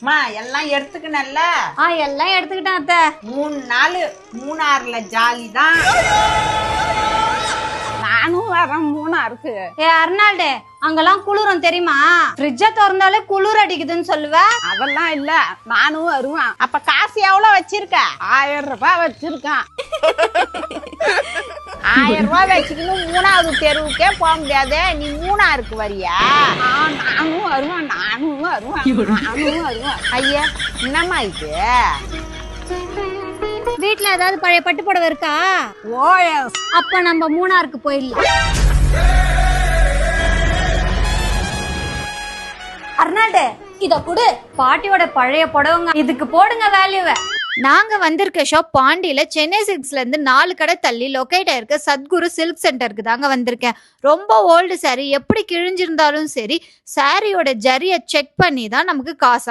மா எல்லாம் எடுத்துக்கணும்ல? எல்லாம் எடுத்துக்கிட்டேன் அத்தை. 3 நாள் மூணாறுல ஜாலி தான். நானும் வரேன் மூணாருக்கு. அர்னால்டு, அங்கெல்லாம் குளிரும் தெரியுமா? ஃப்ரிட்ஜ திறந்தாலே குளிர் அடிக்குதுன்னு சொல்லுவ. அதெல்லாம் இல்ல, நானும் வருவேன். அப்ப காசு எவ்வளவு வச்சிருக்க? 1000 ரூபாய் வச்சிருக்கேன். 1000 ரூபாய் வச்சுக்கணும் 3வது தெருவுக்கே போக முடியாது. நீ மூணாருக்கு வரியா? நானும் வருவேன், நானும் வருவேன். ஐயா என்னம்மா இது? வீட்டுல ஏதாவது பழைய பட்டு புடவை இருக்கா? ஓஎஸ். அப்ப நம்ம மூணாருக்கு போயிடலாம். அர்னால்டு, இத குடு. பாட்டியோட பழைய புடவைங்க, இதுக்கு போடுங்க வேல்யூவை. நாங்க வந்திருக்க ஷாப் பாண்டியில சென்னை சில்க்ஸ்ல இருந்து 4 கடை தள்ளி லொகேட் ஆயிருக்க சத்குரு சில்க் சென்டருக்கு தாங்க வந்திருக்கேன். ரொம்ப ஓல்டு சாரி, எப்படி கிழிஞ்சிருந்தாலும் சரி சாரியோட ஜரியை செக் பண்ணி தான் நமக்கு காசா